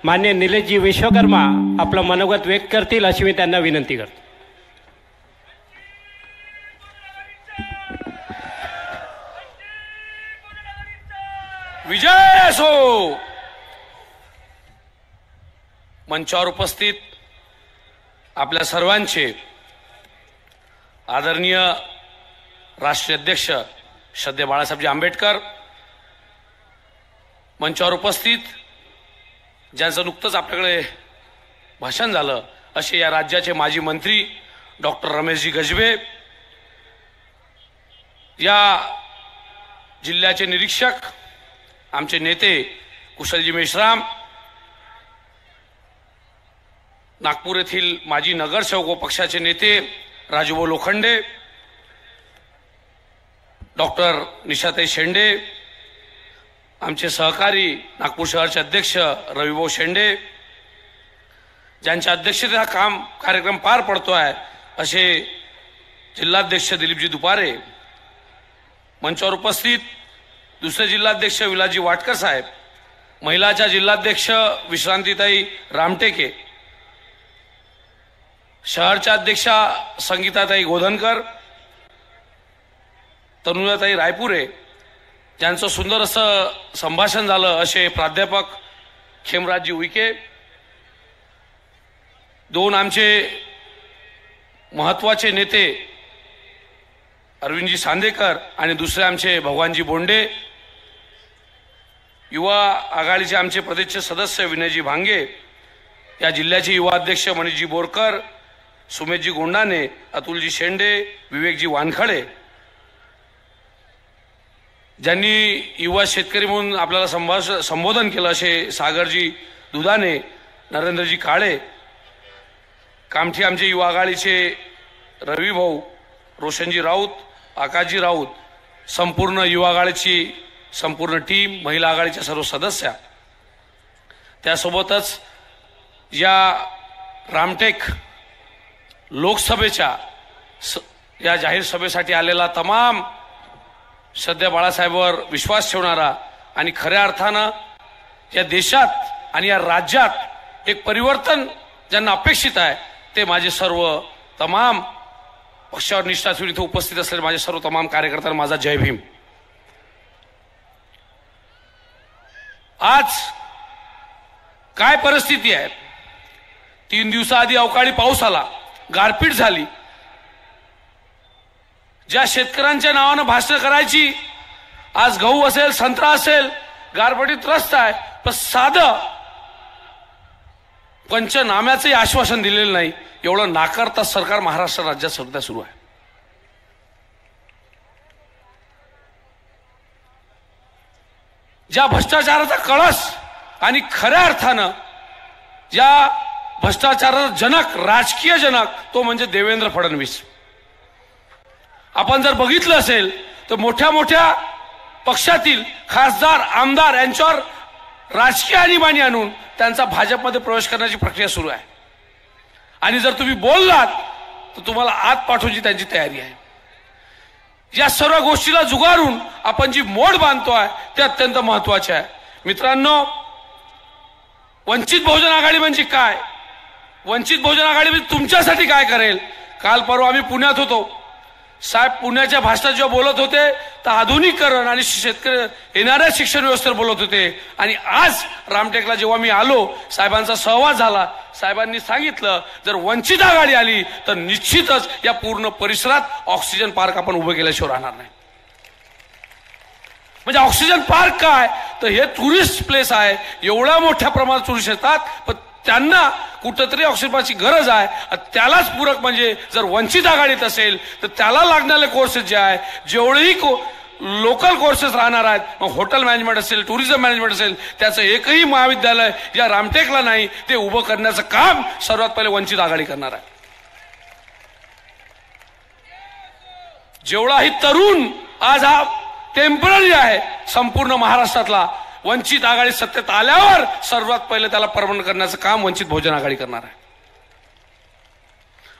मान्य निलेशजी विश्वकर्मा आपलं मनोगत व्यक्त करतील अशी मी त्यांना विनंती करतो. विजय असो. मंचावर उपस्थित आपल्या सर्वांचे आदरणीय राष्ट्रीय अध्यक्ष श्रद्धेय बाळासाहेबजी आंबेडकर, मंचावर उपस्थित ज्यांचं नुकतंच आपल्याकडे भाषण झालं असे या राज्याचे माजी मंत्री डॉक्टर रमेशजी गजबे, या जिल्ह्याचे निरीक्षक आमचे नेते कुशलजी मेश्राम, नागपूर येथील माजी नगरसेवक व पक्षाचे नेते राजूभाऊ लोखंडे, डॉक्टर निशाताई शेंडे, आमचे सहकारी नागपूर शहरचे अध्यक्ष रविभाऊ शेंडे, ज्यांच्या अध्यक्षतेत हा कार्यक्रम पार पडतो आहे असे जिल्हाध्यक्ष दिलीपजी दुपारे, मंचावर उपस्थित दुसरे जिल्हाध्यक्ष विलासजी वाटकर साहेब, महिलाच्या जिल्हाध्यक्ष विश्रांतीताई रामटेके, शहरच्या अध्यक्षा संगीताताई गोधनकर, तनुजाताई रायपुरे, ज्यांचं सुंदर असं संभाषण झालं असे प्राध्यापक खेमराजजी उईके, दोन आमचे महत्वाचे नेते अरविंदजी सांदेकर आणि दुसरे आमचे भगवानजी बोंडे, युवा आघाडीचे आमचे प्रदेशचे सदस्य विनयजी भांगे, या जिल्ह्याचे युवा अध्यक्ष मनीषजी बोरकर, सुमेशजी गोंडाने, अतुलजी शेंडे, विवेकजी वानखडे, ज्यांनी युवा शेतकरी म्हणून आपल्याला संबोधन केलं असे सागरजी दुधाने, नरेंद्रजी काळे, कामठी आमचे युवा आघाडीचे रविभाऊ, रोशनजी राऊत, आकाशजी राऊत, संपूर्ण युवा आघाडीची संपूर्ण टीम, महिला आघाडीच्या सर्व सदस्य, त्यासोबतच या रामटेक लोकसभेच्या या जाहीर सभेसाठी आलेला तमाम श्रद्धेय बाळासाहेबांवर विश्वास ठेवणारा आणि खऱ्या अर्थानं या देशात आणि या राज्यात एक परिवर्तन ज्यांना अपेक्षित आहे ते माझे सर्व तमाम पक्षावर निष्ठा ठेवून इथे उपस्थित असलेले माझे सर्व तमाम कार्यकर्त्यांना माझा जय भीम. आज काय परिस्थिती आहे? 3 दिवसाआधी अवकाळी पाऊस आला, गारपीट झाली. ज्या शेतकऱ्यांच्या नावानं भाषण करायची, आज गहू असेल, संत्रा असेल, गारपीटीत त्रस्त आहे, पण साधं पंचनाम्याचंही आश्वासन दिलेलं नाही. एवढं नाकारता सरकार महाराष्ट्र राज्यात सध्या सुरू आहे. ज्या भ्रष्टाचाराचा कळस आणि खऱ्या अर्थानं ज्या भ्रष्टाचाराचा जनक, राजकीय जनक, तो म्हणजे देवेंद्र फडणवीस. आपण जर बघितलं असेल तर मोठ्या मोठ्या पक्षातील खासदार, आमदार यांच्यावर राजकीय आणीबाणी आणून त्यांचा भाजपमध्ये प्रवेश करण्याची प्रक्रिया सुरू आहे. आणि जर तुम्ही बोललात तर तुम्हाला आत पाठवण्याची त्यांची तयारी आहे. या सर्व गोष्टीला जुगारून आपण जी मोड बांधतोय ते अत्यंत महत्वाचे आहे. मित्रांनो, वंचित बहुजन आघाडी म्हणजे काय? वंचित बहुजन आघाडी म्हणजे तुमच्यासाठी काय करेल? काल परवा आम्ही पुण्यात होतो. साहेब पुण्याच्या भाषणात जेव्हा बोलत होते तर आधुनिकीकरण आणि शेतकरी येणाऱ्या शिक्षण व्यवस्थेवर बोलत होते. आणि आज रामटेकला जेव्हा मी आलो, साहेबांचा सहवास झाला. साहेबांनी सांगितलं जर वंचित आघाडी आली तर निश्चितच या पूर्ण परिसरात ऑक्सिजन पार्क आपण उभं केल्याशिवाय राहणार नाही. म्हणजे ऑक्सिजन पार्क काय तर हे टुरिस्ट प्लेस आहे. एवढ्या मोठ्या प्रमाणात टुरिस्ट येतात, पण त्यांना कुठंतरी ऑक्सिजन पार्कची गरज आहे. त्यालाच पूरक म्हणजे जर वंचित आघाडीत असेल तर त्याला लागणारे कोर्सेस जे आहे, जेवढेही लोकल कोर्सेस राहणार आहेत, मग हॉटेल मॅनेजमेंट असेल, टुरिझम मॅनेजमेंट असेल, त्याचं एकही महाविद्यालय या रामटेकला नाही, ते उभं करण्याचं काम सर्वात पहिले वंचित आघाडी करणार आहे. जेवढाही तरुण आज हा टेम्पररी आहे संपूर्ण महाराष्ट्रातला, वंचित आघाडी सत्तेत आल्यावर सर्वात पहिले त्याला परमनंट करण्याचं काम वंचित बहुजन आघाडी करणार आहे.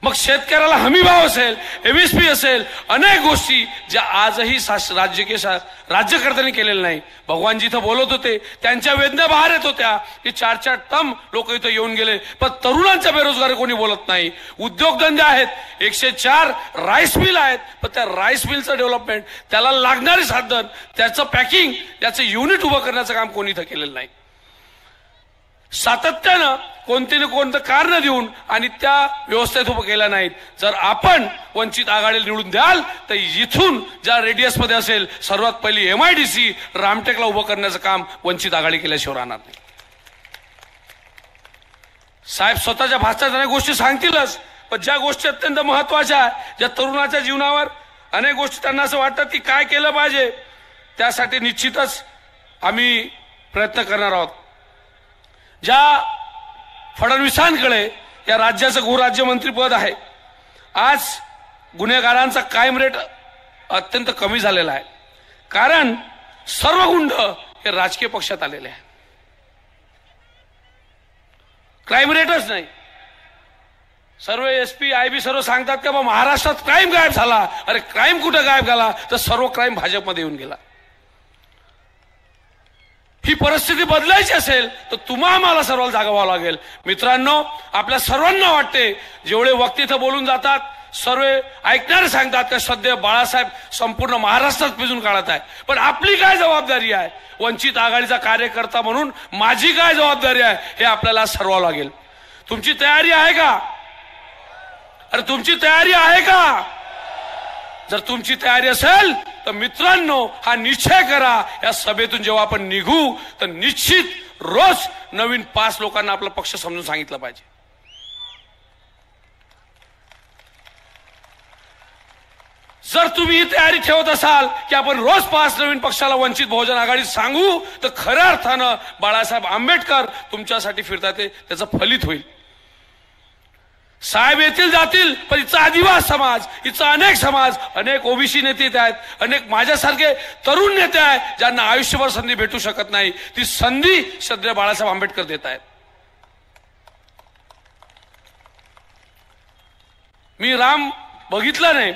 मग शेतकऱ्याला हमी भाव असेल, MSP असेल, अनेक गोष्टी ज्या आजही राज्यकर्त्यांनी केलेल्या नाही. भगवानजी इथं बोलत होते, त्यांच्या वेदना बाहेर येत होत्या की 4-4 टर्म लोक इथं येऊन गेले, पण तरुणांच्या बेरोजगारी कोणी बोलत नाही. उद्योगधंदे आहेत, 104 राईस मिल आहेत, पण त्या राईस मिलचं डेव्हलपमेंट, त्याला लागणारे साधन, त्याचं पॅकिंग, त्याचं युनिट उभं करण्याचं काम कोणी इथं केलेलं नाही. सातत्यानं कोणते ना कोणतं कारण देऊन आणि त्या व्यवस्थेत उभं केल्या नाहीत. जर आपण वंचित आघाडीला निवडून द्याल तर इथून ज्या रेडियसमध्ये असेल सर्वात पहिली MIDC रामटेकला उभं करण्याचं काम वंचित आघाडी केल्याशिवाय राहणार नाही. साहेब स्वतःच्या भाषणात अनेक गोष्टी सांगतीलच, पण ज्या गोष्टी अत्यंत महत्वाच्या आहेत, ज्या तरुणाच्या जीवनावर अनेक गोष्टी त्यांना असं वाटतं की काय केलं पाहिजे, त्यासाठी निश्चितच आम्ही प्रयत्न करणार आहोत. ज्या फडणवीसांकडे या राज्याचं गृहराज्यमंत्रीपद आहे, आज गुन्हेगारांचा क्राईम रेट अत्यंत कमी झालेला आहे, कारण सर्व गुंड हे राजकीय पक्षात आलेले आहे. क्राईम रेटच नाही. सर्व SP IB सर्व सांगतात का महाराष्ट्रात क्राईम गायब झाला. अरे क्राईम कुठं गायब झाला, तर सर्व क्राईम भाजपमध्ये येऊन गेला. ही परिस्थिती बदलायची असेल तर तुम्हा आम्हाला सर्वांना जागा व्हावं लागेल. मित्रांनो, आपल्या सर्वांना वाटते, जेवढे वक्ते इथं बोलून जातात सर्व ऐकणारे सांगतात का सध्या बाळासाहेब संपूर्ण महाराष्ट्रात पिजून काढत आहे, पण आपली काय जबाबदारी आहे, वंचित आघाडीचा कार्यकर्ता म्हणून माझी काय जबाबदारी आहे, हे आपल्याला ठरवावं लागेल. तुमची तयारी आहे का? अरे तुमची तयारी आहे का? जर तुमची तयारी असेल तर मित्रांनो, हा निश्चय करा, या सभेतून जेव्हा आपण निघू तर निश्चित रोज नवीन 5 लोकांना आपला पक्ष समजून सांगितलं पाहिजे. जर तुम्ही ही तयारी ठेवत असाल की आपण रोज 5 नवीन पक्षाला वंचित बहुजन आघाडीत सांगू, तर खऱ्या अर्थानं बाळासाहेब आंबेडकर तुमच्यासाठी फिरतात त्याचं फलित होईल. साहेब येतील जातील, पण इथचा आदिवासी समाज, इथचा अनेक समाज, अनेक OBC नेते आहेत, अनेक माझ्यासारखे तरुण नेते आहेत ज्यांना आयुष्यभर संधी भेटू शकत नाही, ती संधी श्रद्धेय बाळासाहेब आंबेडकर देत आहेत. मी राम बघितला नाही,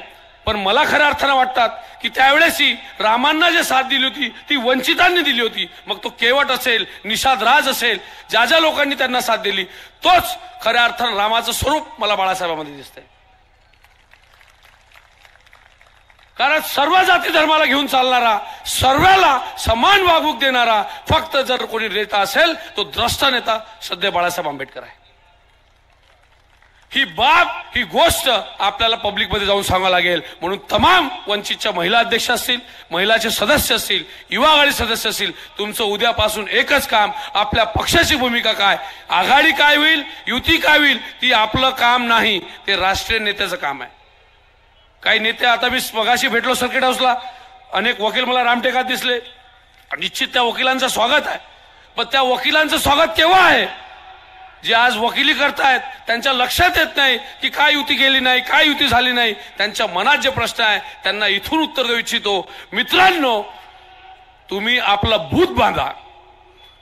पण मला खऱ्या अर्थानं वाटतात की त्यावेळेसही रामांना जे साथ दिली होती ती वंचितांनी दिली होती. मग तो केवट असेल, निषाद राज असेल, ज्या ज्या लोकांनी त्यांना साथ दिली, तोच खऱ्या अर्थानं रामाचं स्वरूप मला बाळासाहेबांमध्ये दिसतंय. कारण सर्व जाती धर्माला घेऊन चालणारा, सर्वाला समान वागणूक देणारा फक्त जर कोणी नेता असेल तो द्रष्टा नेता श्रद्धेय बाळासाहेब आंबेडकर आहे. ही बाब, ही गोष्ट आपल्याला पब्लिकमध्ये जाऊन सांगावं लागेल. म्हणून तमाम वंचितच्या महिला अध्यक्ष असतील, महिलाचे सदस्य असतील, युवा आघाडी सदस्य असतील, तुमचं उद्यापासून एकच काम, आपल्या पक्षाची भूमिका काय, आघाडी काय होईल, युती काय होईल, ती आपलं काम नाही, ते राष्ट्रीय नेत्याचं काम आहे. काही नेते, आता मी मगाशी भेटलो सर्किट हाऊसला, अनेक वकील मला रामटेकात दिसले. निश्चित त्या वकिलांचं स्वागत आहे, पण त्या वकिलांचं स्वागत केव्हा आहे? जे आज वकिली करतायत त्यांच्या लक्षात येत नाही की काय युती केली नाही, काय युती झाली नाही. त्यांच्या मनात जे प्रश्न आहे त्यांना इथून उत्तर देऊ इच्छितो. मित्रांनो, तुम्ही आपला बूथ बांधा.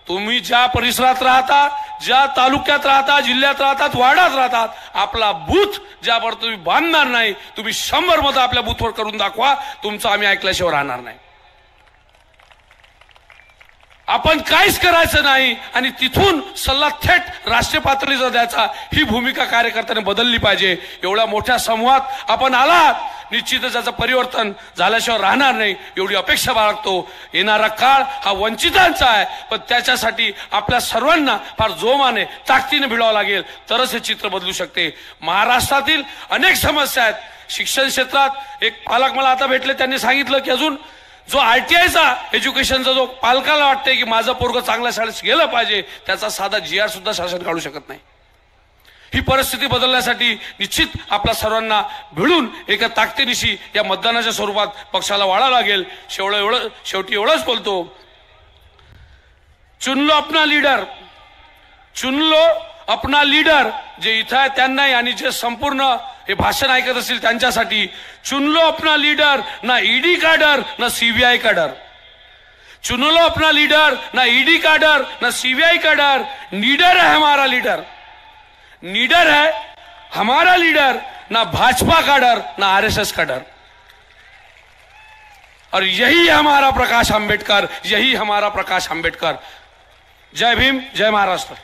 तुम्ही ज्या परिसरात राहता, ज्या तालुक्यात राहता, जिल्ह्यात राहतात, वार्डात राहतात, आपला बूथ ज्यावर तुम्ही बांधणार नाही, तुम्ही 100 मतं आपल्या बूथवर करून दाखवा, तुमचं आम्ही ऐकल्याशिवाय राहणार नाही. आपण काहीच करायचं नाही आणि तिथून सल्ला थेट राष्ट्रीय पातळीवर द्यायचा, ही भूमिका कार्यकर्त्यांनी बदलली पाहिजे. एवढ्या मोठ्या समूहात आपण आलात, निश्चितच त्याचं परिवर्तन झाल्याशिवाय राहणार नाही, एवढी अपेक्षा बाळगतो. येणारा काळ हा वंचितांचा आहे, पण त्याच्यासाठी आपल्या सर्वांना फार जोमाने, ताकदीने भिडावं लागेल, तरच हे चित्र बदलू शकते. महाराष्ट्रातील अनेक समस्या आहेत. शिक्षण क्षेत्रात एक पालक मला आता भेटले, त्यांनी सांगितलं की अजून जो RTIचा एज्युकेशनचा जो पालकाला वाटते की माझं पोरगं चांगल्या शाळेत गेलं पाहिजे, त्याचा साधा GR सुद्धा शासन काढू शकत नाही. ही परिस्थिती बदलण्यासाठी निश्चित आपल्या सर्वांना भिडून एका ताकदीनिशी या मतदानाच्या स्वरूपात पक्षाला वाढावं लागेल. शेवटी एवढंच बोलतो, चुन लो अपना लीडर, चुन लो अपना लीडर. जे इथं आहे त्यांनाही आणि जे संपूर्ण हे भाषण ऐकत असतील त्यांच्यासाठी, चुन लो अपना लीडर, ना ED का डर, ना CBI का डर. चुन लो अपना लीडर, ना ED का डर, ना CBI का डर. लीडर है हमारा लीडर, लीडर है हमारा लीडर ना भाजपा का डर ना आरएसएस का डर, और यही हमारा प्रकाश अंबेडकर, यही हमारा प्रकाश अंबेडकर। जय भीम, जय महाराष्ट्र।